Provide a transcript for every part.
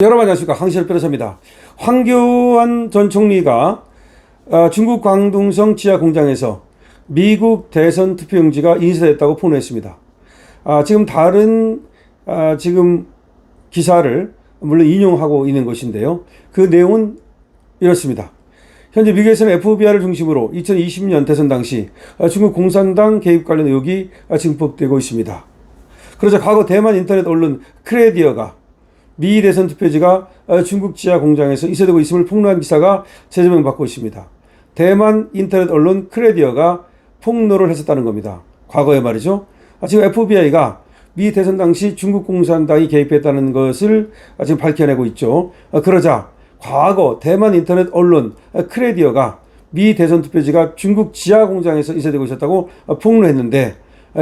여러분 안녕하십니까. 항시열 변호사입니다. 황교안 전 총리가 중국 광둥성 지하 공장에서 미국 대선 투표용지가 인쇄됐다고 폭로했습니다. 지금 다른 지금 기사를 물론 인용하고 있는 것인데요. 그 내용은 이렇습니다. 현재 미국에서는 FBI를 중심으로 2020년 대선 당시 중국 공산당 개입 관련 의혹이 증폭되고 있습니다. 그러자 과거 대만 인터넷 언론 크레디어가 미 대선 투표지가 중국 지하 공장에서 인쇄되고 있음을 폭로한 기사가 재조명받고 있습니다. 대만 인터넷 언론 크레디어가 폭로를 했었다는 겁니다. 과거에 말이죠. 지금 FBI가 미 대선 당시 중국 공산당이 개입했다는 것을 지금 밝혀내고 있죠. 그러자 과거 대만 인터넷 언론 크레디어가 미 대선 투표지가 중국 지하 공장에서 인쇄되고 있었다고 폭로했는데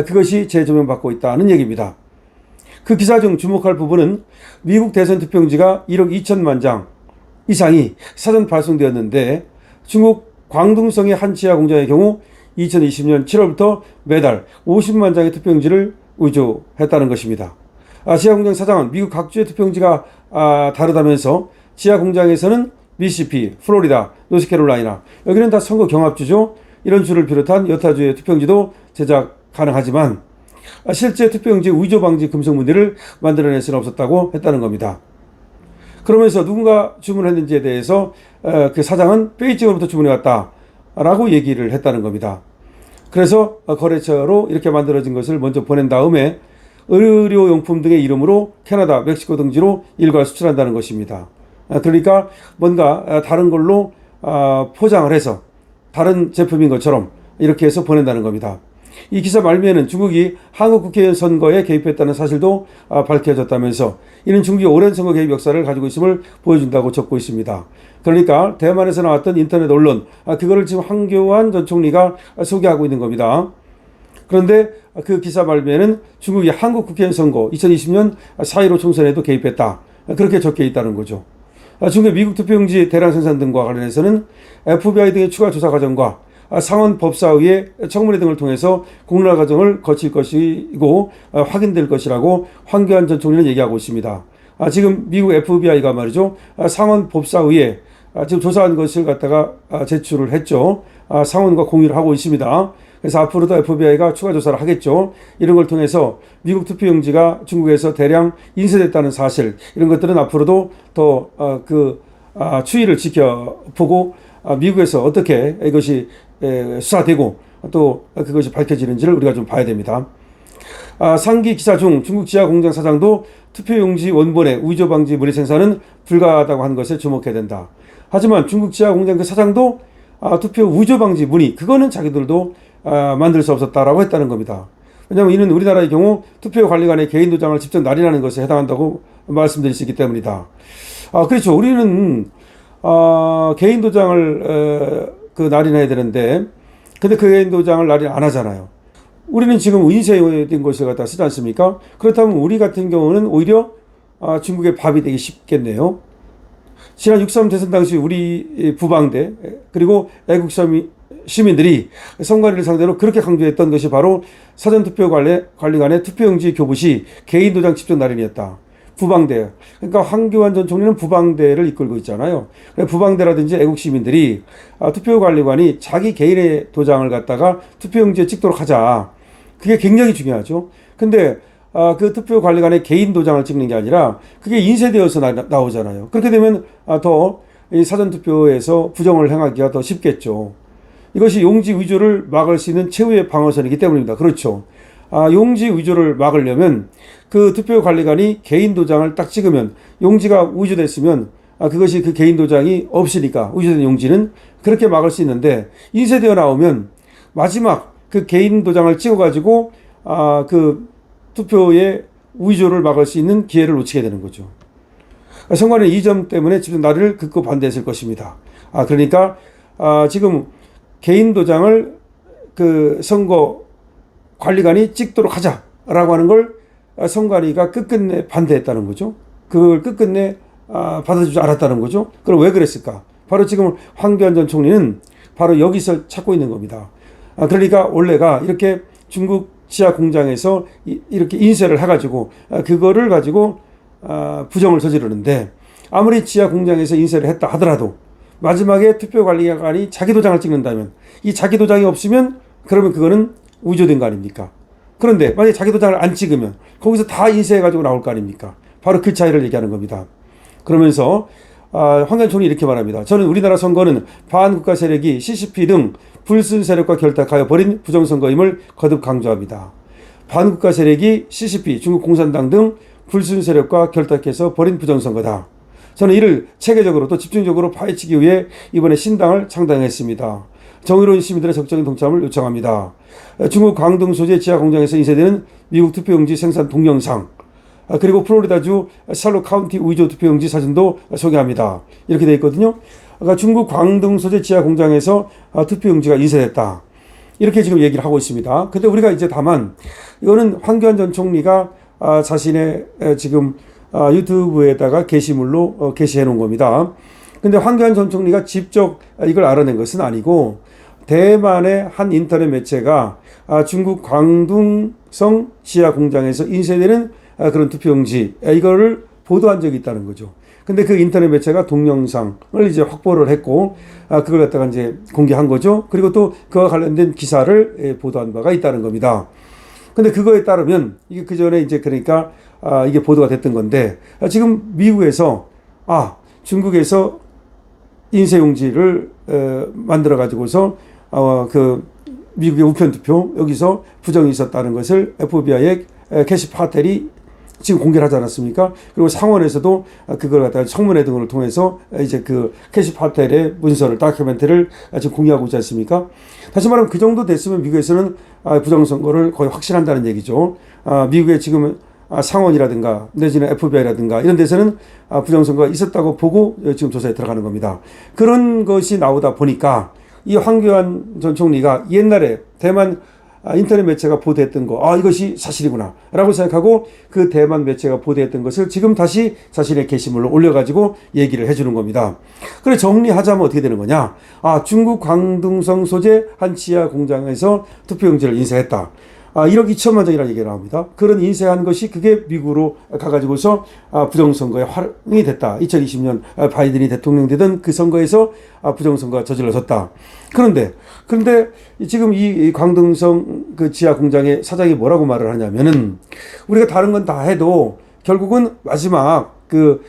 그것이 재조명받고 있다는 얘기입니다. 그 기사 중 주목할 부분은 미국 대선 투표용지가 1억 2천만 장 이상이 사전 발송되었는데 중국 광둥성의 한 지하 공장의 경우 2020년 7월부터 매달 50만 장의 투표용지를 위조했다는 것입니다. 지하 공장 사장은 미국 각주의 투표용지가 다르다면서 지하 공장에서는 미시시피, 플로리다, 노스캐롤라이나 여기는 다 선거 경합주죠. 이런 주를 비롯한 여타 주의 투표용지도 제작 가능하지만 실제 투표용지 위조 방지 금속 무늬를 만들어낼 수는 없었다고 했다는 겁니다. 그러면서 누군가 주문했는지에 대해서 그 사장은 베이징으로부터 주문해 왔다라고 얘기를 했다는 겁니다. 그래서 거래처로 이렇게 만들어진 것을 먼저 보낸 다음에 의료용품 등의 이름으로 캐나다, 멕시코 등지로 일괄 수출한다는 것입니다. 그러니까 뭔가 다른 걸로 포장을 해서 다른 제품인 것처럼 이렇게 해서 보낸다는 겁니다. 이 기사 말미에는 중국이 한국 국회의원 선거에 개입했다는 사실도 밝혀졌다면서 이는 중국이 오랜 선거 개입 역사를 가지고 있음을 보여준다고 적고 있습니다. 그러니까 대만에서 나왔던 인터넷 언론 그거를 지금 황교안 전 총리가 소개하고 있는 겁니다. 그런데 그 기사 말미에는 중국이 한국 국회의원 선거 2020년 4.15 총선에도 개입했다 그렇게 적혀 있다는 거죠. 중국의 미국 투표용지 대량 생산 등과 관련해서는 FBI 등의 추가 조사 과정과 상원 법사위의 청문회 등을 통해서 공론화 과정을 거칠 것이고 확인될 것이라고 황교안 전 총리는 얘기하고 있습니다. 지금 미국 FBI가 말이죠. 상원 법사위에 지금 조사한 것을 갖다가 제출을 했죠. 상원과 공유를 하고 있습니다. 그래서 앞으로도 FBI가 추가 조사를 하겠죠. 이런 걸 통해서 미국 투표용지가 중국에서 대량 인쇄됐다는 사실 이런 것들은 앞으로도 더 추이를 지켜보고 미국에서 어떻게 이것이 수사되고 또 그것이 밝혀지는지를 우리가 좀 봐야 됩니다. 상기 기사 중 중국 지하 공장 사장도 투표용지 원본의 위조 방지 무리 생산은 불가하다고 한 것에 주목해야 된다. 하지만 중국 지하 공장 그 사장도 투표 위조 방지 무늬 그거는 자기들도 만들 수 없었다라고 했다는 겁니다. 왜냐하면 이는 우리나라의 경우 투표 관리관의 개인 도장을 직접 날인하는 것에 해당한다고 말씀드릴 수 있기 때문이다. 그렇죠. 우리는 개인 도장을 날인해야 되는데 근데 그 개인 도장을 날인 안 하잖아요. 우리는 지금 인쇄된 것을 갖다 쓰지 않습니까? 그렇다면 우리 같은 경우는 오히려 중국의 밥이 되기 쉽겠네요. 지난 6.3 대선 당시 우리 부방대 그리고 애국 시민들이 선관위를 상대로 그렇게 강조했던 것이 바로 사전투표관리관의 투표용지 교부시 개인 도장 직접 날인이었다. 부방대. 그러니까 황교안 전 총리는 부방대를 이끌고 있잖아요. 부방대라든지 애국 시민들이 투표관리관이 자기 개인의 도장을 갖다가 투표용지에 찍도록 하자. 그게 굉장히 중요하죠. 근데 그 투표관리관의 개인 도장을 찍는 게 아니라 그게 인쇄되어서 나오잖아요. 그렇게 되면 더 이 사전투표에서 부정을 행하기가 더 쉽겠죠. 이것이 용지 위조를 막을 수 있는 최후의 방어선이기 때문입니다. 그렇죠. 용지 위조를 막으려면 그 투표관리관이 개인 도장을 딱 찍으면 용지가 위조됐으면 그것이 그 개인 도장이 없으니까 위조된 용지는 그렇게 막을 수 있는데 인쇄되어 나오면 마지막 그 개인 도장을 찍어가지고 그 투표의 위조를 막을 수 있는 기회를 놓치게 되는 거죠. 선관위는 이 점 때문에 집중 나를 극구 반대했을 것입니다. 그러니까 지금 개인 도장을 그 선거 관리관이 찍도록 하자라고 하는 걸 선관위가 끝끝내 반대했다는 거죠. 그걸 끝끝내 받아주지 않았다는 거죠. 그럼 왜 그랬을까? 바로 지금 황교안 전 총리는 바로 여기서 찾고 있는 겁니다. 그러니까 원래가 이렇게 중국 지하 공장에서 이렇게 인쇄를 해가지고 그거를 가지고 부정을 저지르는데 아무리 지하 공장에서 인쇄를 했다 하더라도 마지막에 투표관리관이 자기 도장을 찍는다면 이 자기 도장이 없으면 그러면 그거는 위조된 거 아닙니까? 그런데 만약에 자기 도장을 안 찍으면 거기서 다 인쇄해가지고 나올 거 아닙니까? 바로 그 차이를 얘기하는 겁니다. 그러면서 황교안 총리 이렇게 말합니다. 저는 우리나라 선거는 반국가 세력이 CCP 등 불순 세력과 결탁하여 벌인 부정선거임을 거듭 강조합니다. 반국가 세력이 CCP, 중국 공산당 등 불순 세력과 결탁해서 벌인 부정선거다. 저는 이를 체계적으로 또 집중적으로 파헤치기 위해 이번에 신당을 창당했습니다. 정의로운 시민들의 적극적인 동참을 요청합니다. 중국 광둥 소재 지하 공장에서 인쇄되는 미국 투표용지 생산 동영상, 그리고 플로리다주 샬롯 카운티 위조 투표용지 사진도 소개합니다. 이렇게 되어 있거든요. 그러니까 중국 광둥 소재 지하 공장에서 투표용지가 인쇄됐다. 이렇게 지금 얘기를 하고 있습니다. 근데 우리가 이제 다만 이거는 황교안 전 총리가 자신의 지금 유튜브에다가 게시물로 게시해 놓은 겁니다. 근데 황교안 전 총리가 직접 이걸 알아낸 것은 아니고 대만의 한 인터넷 매체가 중국 광둥성 지하 공장에서 인쇄되는 그런 투표용지 이거를 보도한 적이 있다는 거죠. 근데 그 인터넷 매체가 동영상을 이제 확보를 했고 그걸 갖다가 이제 공개한 거죠. 그리고 또 그와 관련된 기사를 보도한 바가 있다는 겁니다. 근데 그거에 따르면 이게 그 전에 이제 그러니까 이게 보도가 됐던 건데 지금 미국에서 중국에서 인쇄용지를 만들어 가지고서 그 미국의 우편 투표 여기서 부정이 있었다는 것을 FBI의 캐시 파텔이 지금 공개를 하지 않았습니까? 그리고 상원에서도 그걸 갖다가 청문회 등을 통해서 이제 그 캐시 파텔의 문서를 다큐멘터리를 지금 공개하고 있지 않습니까? 다시 말하면 그 정도 됐으면 미국에서는 부정선거를 거의 확신한다는 얘기죠. 미국의 지금 상원이라든가 내지는 FBI라든가 이런 데서는 부정선거가 있었다고 보고 지금 조사에 들어가는 겁니다. 그런 것이 나오다 보니까 이 황교안 전 총리가 옛날에 대만 인터넷 매체가 보도했던 거, 이것이 사실이구나 라고 생각하고 그 대만 매체가 보도했던 것을 지금 다시 자신의 게시물로 올려가지고 얘기를 해주는 겁니다. 그래 정리하자면 어떻게 되는 거냐? 중국 광둥성 소재 한 지하 공장에서 투표용지를 인쇄했다. 1억 2천만 장이라는 얘기가 나옵니다. 그런 인쇄한 것이 그게 미국으로 가가지고서 부정선거에 활용이 됐다. 2020년 바이든이 대통령 되던 그 선거에서 부정선거가 저질러졌다. 그런데 지금 이 광둥성 그 지하 공장의 사장이 뭐라고 말을 하냐면은 우리가 다른 건 다 해도 결국은 마지막 그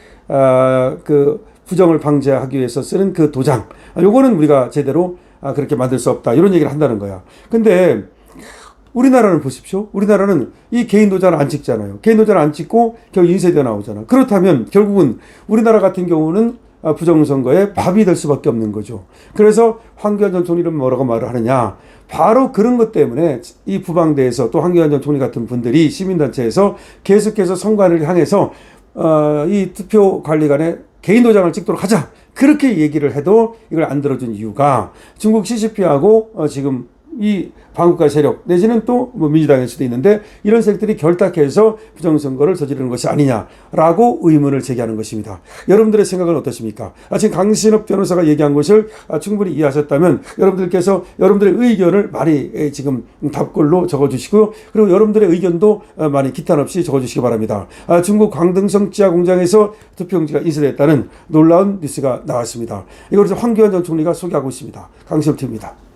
부정을 방지하기 위해서 쓰는 그 도장. 요거는 우리가 제대로 그렇게 만들 수 없다. 이런 얘기를 한다는 거야. 근데 우리나라는 보십시오. 우리나라는 이 개인 도장을 안 찍잖아요. 개인 도장을 안 찍고 결국 인쇄되어 나오잖아. 그렇다면 결국은 우리나라 같은 경우는 부정선거에 밥이 될 수밖에 없는 거죠. 그래서 황교안 전 총리는 뭐라고 말을 하느냐. 바로 그런 것 때문에 이 부방대에서 또 황교안 전 총리 같은 분들이 시민단체에서 계속해서 선관위를 향해서 이 투표관리관에 개인 도장을 찍도록 하자. 그렇게 얘기를 해도 이걸 안 들어준 이유가 중국 CCP하고 지금 이 반국가 세력 내지는 또 뭐 민주당일 수도 있는데 이런 세력들이 결탁해서 부정선거를 저지르는 것이 아니냐라고 의문을 제기하는 것입니다. 여러분들의 생각은 어떠십니까? 지금 강신업 변호사가 얘기한 것을 충분히 이해하셨다면 여러분들께서 여러분들의 의견을 많이 지금 답글로 적어주시고 그리고 여러분들의 의견도 많이 기탄 없이 적어주시기 바랍니다. 중국 광둥성 지하 공장에서 투표용지가 인쇄됐다는 놀라운 뉴스가 나왔습니다. 이걸 황교안 전 총리가 소개하고 있습니다. 강신업 TV입니다.